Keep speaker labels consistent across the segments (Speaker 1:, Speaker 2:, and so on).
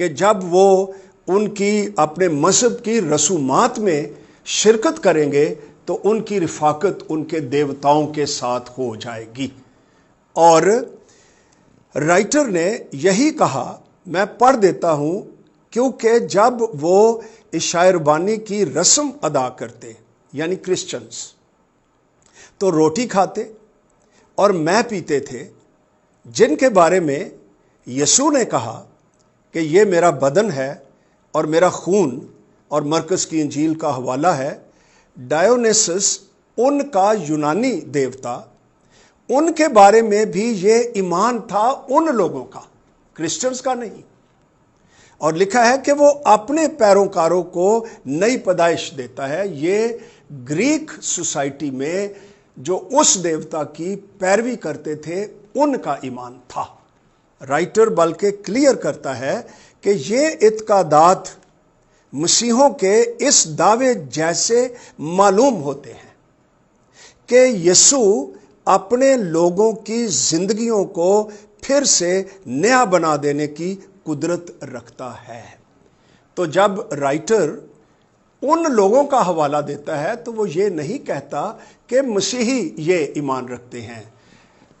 Speaker 1: کہ جب وہ ان کی اپنے مذہب کی رسومات میں شرکت کریں گے تو ان کی رفاقت ان کے دیوتاؤں کے ساتھ ہو جائے گی۔ اور رائٹر نے یہی کہا، میں پڑھ دیتا ہوں، کیونکہ جب وہ عشاء ربانی کی رسم ادا کرتے یعنی کرسچنز تو روٹی کھاتے اور میں پیتے تھے، جن کے بارے میں یسوع نے کہا کہ یہ میرا بدن ہے اور میرا خون، اور مرکز کی انجیل کا حوالہ ہے۔ ڈایونیسس ان کا یونانی دیوتا، ان کے بارے میں بھی یہ ایمان تھا ان لوگوں کا، کرسچنز کا نہیں، اور لکھا ہے کہ وہ اپنے پیروکاروں کو نئی پیدائش دیتا ہے۔ یہ گریک سوسائٹی میں جو اس دیوتا کی پیروی کرتے تھے ان کا ایمان تھا۔ رائٹر بلکہ کلیئر کرتا ہے کہ یہ اعتقادات مسیحوں کے اس دعوے جیسے معلوم ہوتے ہیں کہ یسوع اپنے لوگوں کی زندگیوں کو پھر سے نیا بنا دینے کی قدرت رکھتا ہے۔ تو جب رائٹر ان لوگوں کا حوالہ دیتا ہے تو وہ یہ نہیں کہتا کہ مسیحی یہ ایمان رکھتے ہیں۔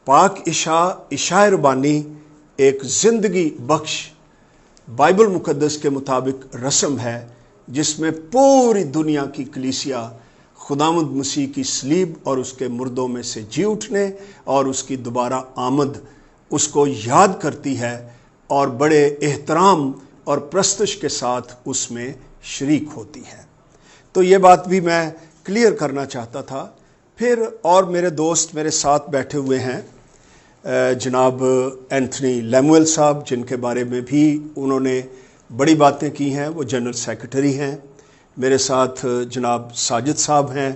Speaker 1: پاک عشاء ربانی ایک زندگی بخش بائبل مقدس کے مطابق رسم ہے جس میں پوری دنیا کی کلیسیا خداوند مسیح کی صلیب اور اس کے مردوں میں سے جی اٹھنے اور اس کی دوبارہ آمد اس کو یاد کرتی ہے اور بڑے احترام اور پرستش کے ساتھ اس میں شریک ہوتی ہے۔ تو یہ بات بھی میں کلیئر کرنا چاہتا تھا۔ پھر اور میرے دوست میرے ساتھ بیٹھے ہوئے ہیں، جناب اینتھنی لیمویل صاحب، جن کے بارے میں بھی انہوں نے بڑی باتیں کی ہیں، وہ جنرل سیکرٹری ہیں۔ میرے ساتھ جناب ساجد صاحب ہیں،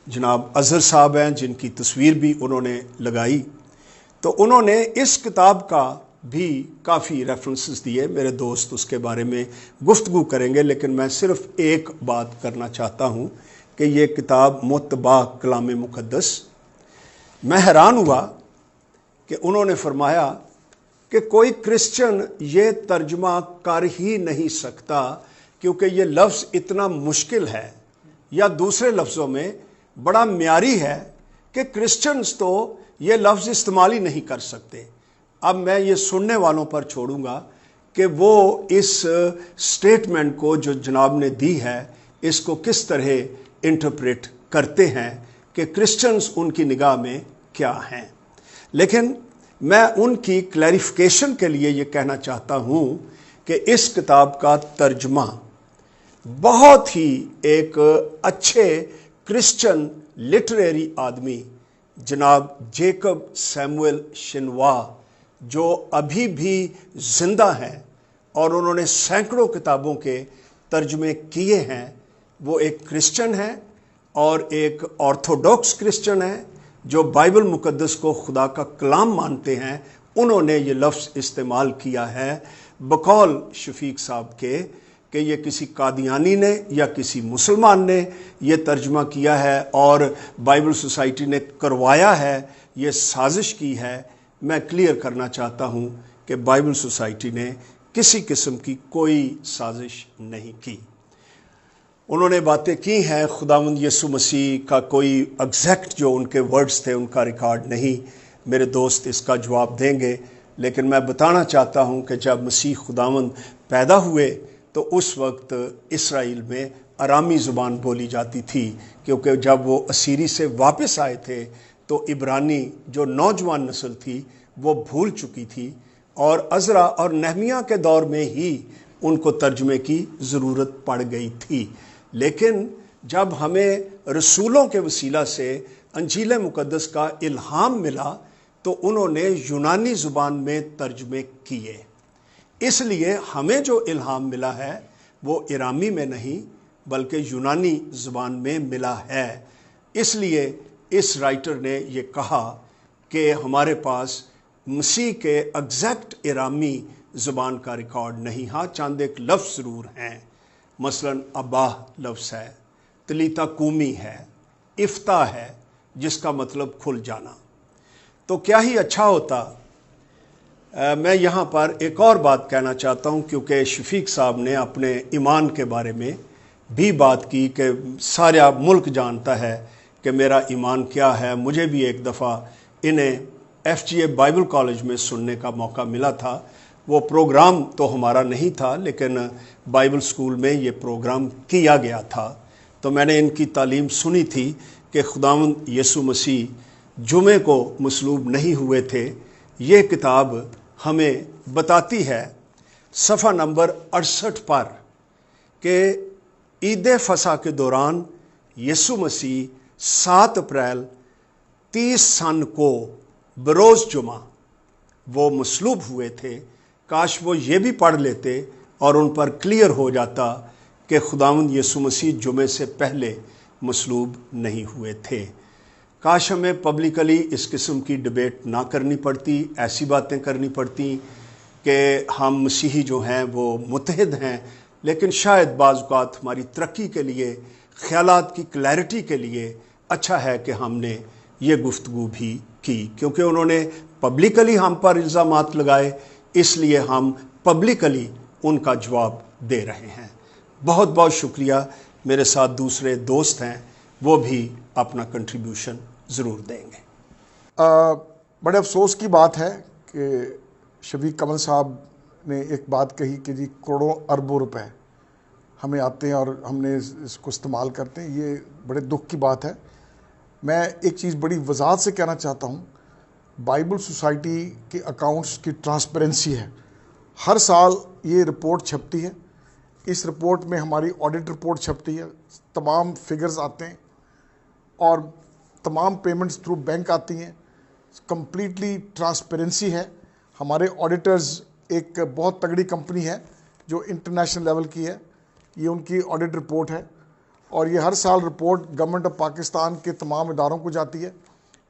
Speaker 1: جناب اظہر صاحب ہیں جن کی تصویر بھی انہوں نے لگائی۔ تو انہوں نے اس کتاب کا بھی کافی ریفرنسز دیے، میرے دوست اس کے بارے میں گفتگو کریں گے، لیکن میں صرف ایک بات کرنا چاہتا ہوں کہ یہ کتاب متبع کلام مقدس، میں حیران ہوا کہ انہوں نے فرمایا کہ کوئی کرسچن یہ ترجمہ کر ہی نہیں سکتا کیونکہ یہ لفظ اتنا مشکل ہے، یا دوسرے لفظوں میں بڑا معیاری ہے کہ کرسچنز تو یہ لفظ استعمال ہی نہیں کر سکتے۔ اب میں یہ سننے والوں پر چھوڑوں گا کہ وہ اس سٹیٹمنٹ کو جو جناب نے دی ہے اس کو کس طرح انٹرپریٹ کرتے ہیں کہ کرسچنز ان کی نگاہ میں کیا ہیں۔ لیکن میں ان کی کلیریفیکیشن کے لیے یہ کہنا چاہتا ہوں کہ اس کتاب کا ترجمہ بہت ہی ایک اچھے کرسچن لٹریری آدمی جناب جیکب سیموئل شنوا، جو ابھی بھی زندہ ہیں اور انہوں نے سینکڑوں کتابوں کے ترجمے کیے ہیں، وہ ایک کرسچن ہیں اور ایک آرتھوڈاکس کرسچن ہیں جو بائبل مقدس کو خدا کا کلام مانتے ہیں۔ انہوں نے یہ لفظ استعمال کیا ہے بقول شفیق صاحب کے کہ یہ کسی قادیانی نے یا کسی مسلمان نے یہ ترجمہ کیا ہے اور بائبل سوسائٹی نے کروایا ہے، یہ سازش کی ہے۔ میں کلیئر کرنا چاہتا ہوں کہ بائبل سوسائٹی نے کسی قسم کی کوئی سازش نہیں کی۔ انہوں نے باتیں کی ہیں، خداوند یسوع مسیح کا کوئی ایگزیکٹ جو ان کے ورڈز تھے ان کا ریکارڈ نہیں، میرے دوست اس کا جواب دیں گے، لیکن میں بتانا چاہتا ہوں کہ جب مسیح خداوند پیدا ہوئے تو اس وقت اسرائیل میں ارامی زبان بولی جاتی تھی، کیونکہ جب وہ اسیری سے واپس آئے تھے تو عبرانی جو نوجوان نسل تھی وہ بھول چکی تھی، اور عزرا اور نہمیہ کے دور میں ہی ان کو ترجمے کی ضرورت پڑ گئی تھی۔ لیکن جب ہمیں رسولوں کے وسیلہ سے انجیل مقدس کا الہام ملا تو انہوں نے یونانی زبان میں ترجمے کیے، اس لیے ہمیں جو الہام ملا ہے وہ ارامی میں نہیں بلکہ یونانی زبان میں ملا ہے۔ اس لیے اس رائٹر نے یہ کہا کہ ہمارے پاس مسیح کے ایگزیکٹ ارامی زبان کا ریکارڈ نہیں، ہاں چند ایک لفظ ضرور ہیں، مثلا اباہ لفظ ہے، تلیتا کومی ہے، افتح ہے جس کا مطلب کھل جانا۔ تو کیا ہی اچھا ہوتا میں یہاں پر ایک اور بات کہنا چاہتا ہوں، کیونکہ شفیق صاحب نے اپنے ایمان کے بارے میں بھی بات کی کہ سارا ملک جانتا ہے کہ میرا ایمان کیا ہے۔ مجھے بھی ایک دفعہ انہیں FGA بائبل کالج میں سننے کا موقع ملا تھا۔ وہ پروگرام تو ہمارا نہیں تھا، لیکن بائبل سکول میں یہ پروگرام کیا گیا تھا، تو میں نے ان کی تعلیم سنی تھی کہ خداوند یسوع مسیح جمعے کو مصلوب نہیں ہوئے تھے۔ یہ کتاب ہمیں بتاتی ہے صفحہ نمبر 68 پر کہ عید فصح کے دوران یسوع مسیح 7 اپریل 30 سن کو بروز جمعہ وہ مصلوب ہوئے تھے۔ کاش وہ یہ بھی پڑھ لیتے اور ان پر کلیئر ہو جاتا کہ خداوند یسوع مسیح جمعے سے پہلے مصلوب نہیں ہوئے تھے۔ کاش ہمیں پبلکلی اس قسم کی ڈبیٹ نہ کرنی پڑتی، ایسی باتیں کرنی پڑتی کہ ہم مسیحی جو ہیں وہ متحد ہیں، لیکن شاید بعض اوقات ہماری ترقی کے لیے، خیالات کی کلیئرٹی کے لیے اچھا ہے کہ ہم نے یہ گفتگو بھی کی، کیونکہ انہوں نے پبلکلی ہم پر الزامات لگائے، اس لیے ہم پبلکلی ان کا جواب دے رہے ہیں۔ بہت بہت شکریہ۔ میرے ساتھ دوسرے دوست ہیں، وہ بھی اپنا کنٹریبیوشن ضرور دیں گے۔
Speaker 2: بڑے افسوس کی بات ہے کہ شفیق کمل صاحب نے ایک بات کہی کہ جی کروڑوں اربوں روپے ہمیں آتے ہیں اور ہم نے اس کو استعمال کرتے ہیں۔ یہ بڑے دکھ کی بات ہے۔ میں ایک چیز بڑی وضاحت سے کہنا چاہتا ہوں، بائبل سوسائٹی کے اکاؤنٹس کی ٹرانسپیرنسی ہے۔ ہر سال یہ رپورٹ چھپتی ہے، اس رپورٹ میں ہماری آڈٹ رپورٹ چھپتی ہے، تمام فگرز آتے ہیں اور تمام پیمنٹس تھرو بینک آتی ہیں، کمپلیٹلی ٹرانسپیرنسی ہے۔ ہمارے آڈیٹرز ایک بہت تگڑی کمپنی ہے جو انٹرنیشنل لیول کی ہے، یہ ان کی آڈٹ رپورٹ ہے اور یہ ہر سال رپورٹ گورنمنٹ آف پاکستان کے تمام اداروں کو جاتی ہے۔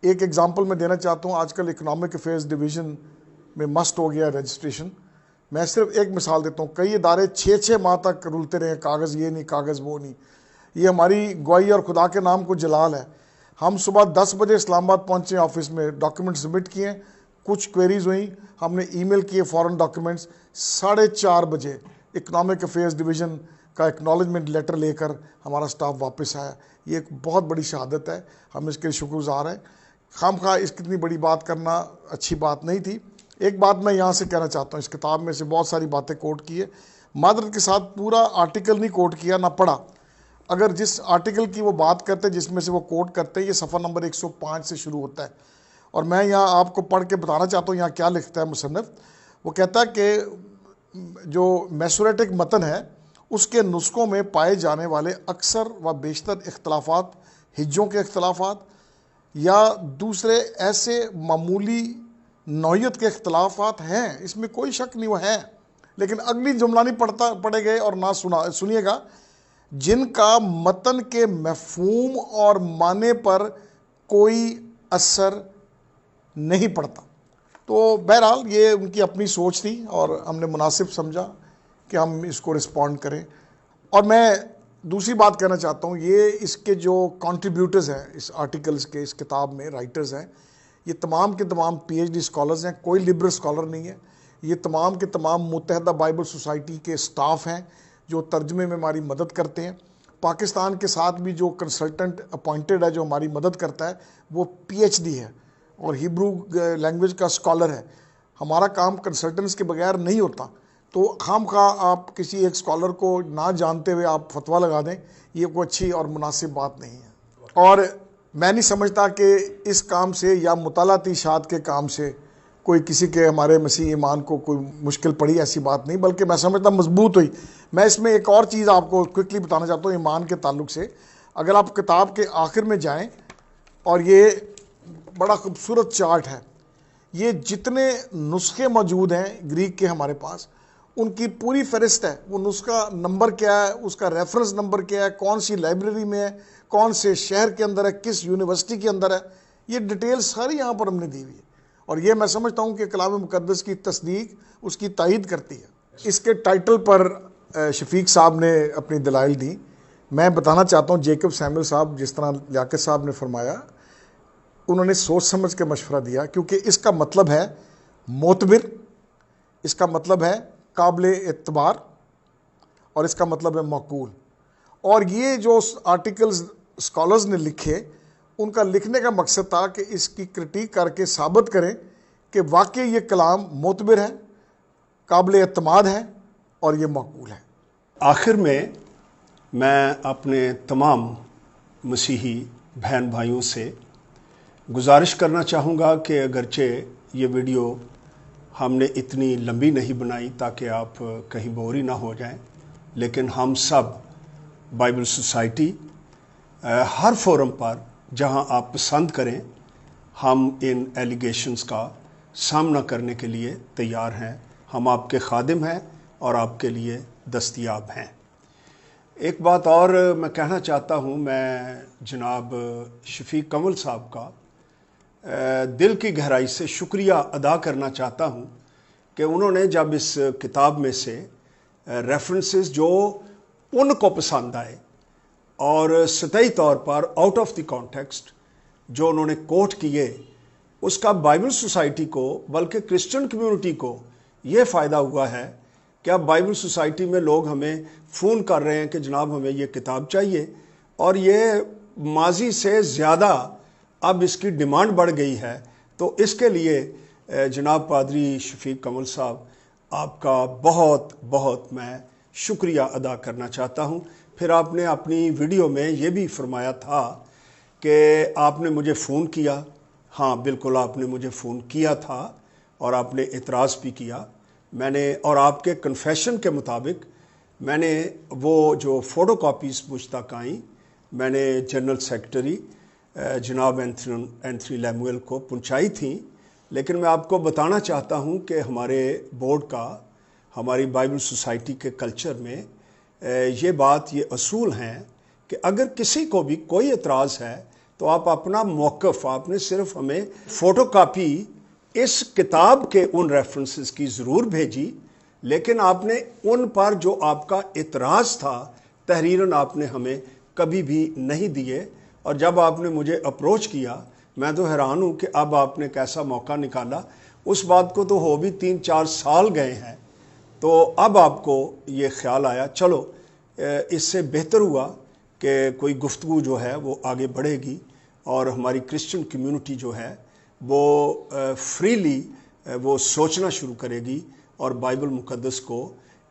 Speaker 2: ایک ایگزامپل میں دینا چاہتا ہوں، آج کل اکنامک افیئرز ڈویژن میں مسٹ ہو گیا رجسٹریشن۔ میں صرف ایک مثال دیتا ہوں، کئی ادارے 6 ماہ تک رولتے رہے، کاغذ یہ نہیں، کاغذ وہ نہیں۔ یہ ہماری گواہی اور خدا کے نام کو جلال ہے۔ ہم صبح 10 بجے اسلام آباد پہنچے، آفس میں ڈاکیومنٹ سبمٹ کیے، کچھ کوئریز ہوئیں، ہم نے ای میل کیے فوراً ڈاکیومنٹس، 4:30 بجے اکنامک افیئرز ڈویژن کا ایکنالجمنٹ لیٹر لے کر ہمارا سٹاف واپس آیا۔ یہ ایک بہت بڑی شہادت ہے، ہم اس کے شکر گزار ہیں۔ خام خواہ اس کتنی بڑی بات کرنا اچھی بات نہیں تھی۔ ایک بات میں یہاں سے کہنا چاہتا ہوں، اس کتاب میں سے بہت ساری باتیں کوٹ کی ہے، معذرت کے ساتھ پورا آرٹیکل نہیں کوٹ کیا، نہ پڑھا۔ اگر جس آرٹیکل کی وہ بات کرتے جس میں سے وہ کوٹ کرتے، یہ صفحہ نمبر 105 سے شروع ہوتا ہے، اور میں یہاں آپ کو پڑھ کے بتانا چاہتا ہوں یہاں کیا لکھتا ہے مصنف۔ وہ کہتا ہے کہ جو میسوریٹک متن ہے اس کے نسخوں میں پائے جانے والے اکثر و بیشتر اختلافات ہجوں کے اختلافات یا دوسرے ایسے معمولی نوعیت کے اختلافات ہیں، اس میں کوئی شک نہیں، وہ ہیں، لیکن اگلی جملہ نہیں پڑھے گئے اور نہ سنیے گا، جن کا متن کے مفہوم اور معنی پر کوئی اثر نہیں پڑتا۔ تو بہرحال یہ ان کی اپنی سوچ تھی اور ہم نے مناسب سمجھا کہ ہم اس کو رسپونڈ کریں۔ اور میں دوسری بات کہنا چاہتا ہوں، یہ اس کے جو کنٹریبیوٹرز ہیں اس آرٹیکلز کے، اس کتاب میں رائٹرز ہیں، یہ تمام کے تمام PhD اسکالرز ہیں، کوئی لبرل اسکالر نہیں ہے۔ یہ تمام کے تمام متحدہ بائبل سوسائٹی کے سٹاف ہیں جو ترجمے میں ہماری مدد کرتے ہیں۔ پاکستان کے ساتھ بھی جو کنسلٹنٹ اپوائنٹڈ ہے جو ہماری مدد کرتا ہے وہ PhD ہے اور ہیبرو لینگویج کا اسکالر ہے۔ ہمارا کام کنسلٹنٹس کے بغیر نہیں ہوتا، تو خام خواہ آپ کسی ایک اسکالر کو نہ جانتے ہوئے آپ فتویٰ لگا دیں، یہ کوئی اچھی اور مناسب بات نہیں ہے۔ اور میں نہیں سمجھتا کہ اس کام سے یا مطالعاتی اشاعت کے کام سے کوئی کسی کے ہمارے مسیح ایمان کو کوئی مشکل پڑی، ایسی بات نہیں، بلکہ میں سمجھتا مضبوط ہوئی۔ میں اس میں ایک اور چیز آپ کو کوئکلی بتانا چاہتا ہوں ایمان کے تعلق سے۔ اگر آپ کتاب کے آخر میں جائیں، اور یہ بڑا خوبصورت چارٹ ہے، یہ جتنے نسخے موجود ہیں گریک کے ہمارے پاس، ان کی پوری فہرست ہے۔ وہ نسخہ نمبر کیا ہے، اس کا ریفرنس نمبر کیا ہے، کون سی لائبریری میں ہے، کون سے شہر کے اندر ہے، کس یونیورسٹی کے اندر ہے، یہ ڈیٹیل ساری یہاں پر ہم نے دی ہوئی ہے۔ اور یہ میں سمجھتا ہوں کہ کلام مقدس کی تصدیق اس کی تائید کرتی ہے۔ اس کے ٹائٹل پر شفیق صاحب نے اپنی دلائل دی۔ میں بتانا چاہتا ہوں جیکب سیموئل صاحب، جس طرح لیاقت صاحب نے فرمایا، انہوں نے سوچ سمجھ کے مشورہ دیا، کیونکہ اس کا مطلب ہے معتبر اس کا مطلب ہے قابل اعتبار اور اس کا مطلب ہے معقول. اور یہ جو آرٹیکلز اسکالرز نے لکھے ان کا لکھنے کا مقصد تھا کہ اس کی کرٹیک کر کے ثابت کریں کہ واقعی یہ کلام معتبر ہے, قابل اعتماد ہے اور یہ معقول ہے.
Speaker 1: آخر میں اپنے تمام مسیحی بہن بھائیوں سے گزارش کرنا چاہوں گا کہ اگرچہ یہ ویڈیو ہم نے اتنی لمبی نہیں بنائی تاکہ آپ کہیں بوری نہ ہو جائیں, لیکن ہم سب بائبل سوسائٹی ہر فورم پر جہاں آپ پسند کریں ہم ان ایلیگیشنز کا سامنا کرنے کے لیے تیار ہیں. ہم آپ کے خادم ہیں اور آپ کے لیے دستیاب ہیں. ایک بات اور میں کہنا چاہتا ہوں, میں جناب شفیق کمل صاحب کا دل کی گہرائی سے شکریہ ادا کرنا چاہتا ہوں کہ انہوں نے جب اس کتاب میں سے ریفرنسز جو ان کو پسند آئے اور سطحی طور پر آؤٹ آف دی کانٹیکسٹ جو انہوں نے کوٹ کیے, اس کا بائبل سوسائٹی کو بلکہ کرسچن کمیونٹی کو یہ فائدہ ہوا ہے کہ اب بائبل سوسائٹی میں لوگ ہمیں فون کر رہے ہیں کہ جناب ہمیں یہ کتاب چاہیے, اور یہ ماضی سے زیادہ اب اس کی ڈیمانڈ بڑھ گئی ہے. تو اس کے لیے جناب پادری شفیق کمل صاحب آپ کا بہت بہت میں شکریہ ادا کرنا چاہتا ہوں. پھر آپ نے اپنی ویڈیو میں یہ بھی فرمایا تھا کہ آپ نے مجھے فون کیا. ہاں بالکل آپ نے مجھے فون کیا تھا اور آپ نے اعتراض بھی کیا. میں نے اور آپ کے کنفیشن کے مطابق میں نے وہ جو فوٹو کاپیز مجھ تک آئیں میں نے جنرل سیکرٹری جناب اینتھنی لیمویل کو پہنچائی تھیں. لیکن میں آپ کو بتانا چاہتا ہوں کہ ہمارے بورڈ کا, ہماری بائبل سوسائٹی کے کلچر میں یہ بات, یہ اصول ہیں کہ اگر کسی کو بھی کوئی اعتراض ہے تو آپ اپنا موقف, آپ نے صرف ہمیں فوٹو کاپی اس کتاب کے ان ریفرنسز کی ضرور بھیجی, لیکن آپ نے ان پر جو آپ کا اعتراض تھا تحریراً آپ نے ہمیں کبھی بھی نہیں دیے. اور جب آپ نے مجھے اپروچ کیا میں تو حیران ہوں کہ اب آپ نے کیسا موقع نکالا. اس بات کو تو ہو بھی 3-4 سال گئے ہیں, تو اب آپ کو یہ خیال آیا چلو اس سے بہتر ہوا کہ کوئی گفتگو جو ہے وہ آگے بڑھے گی اور ہماری کرسچن کمیونٹی جو ہے وہ فریلی وہ سوچنا شروع کرے گی اور بائبل مقدس کو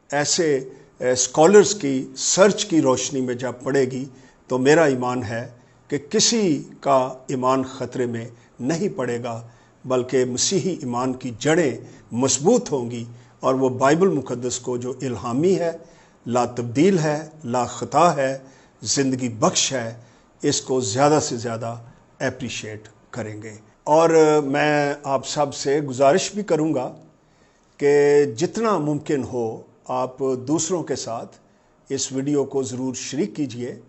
Speaker 1: ایسے اسکالرز کی سرچ کی روشنی میں جب پڑھے گی تو میرا ایمان ہے کہ کسی کا ایمان خطرے میں نہیں پڑے گا, بلکہ مسیحی ایمان کی جڑیں مضبوط ہوں گی اور وہ بائبل مقدس کو جو الہامی ہے, لا تبدیل ہے, لا خطا ہے, زندگی بخش ہے, اس کو زیادہ سے زیادہ اپریشیٹ کریں گے. اور میں آپ سب سے گزارش بھی کروں گا کہ جتنا ممکن ہو آپ دوسروں کے ساتھ اس ویڈیو کو ضرور شریک کیجئے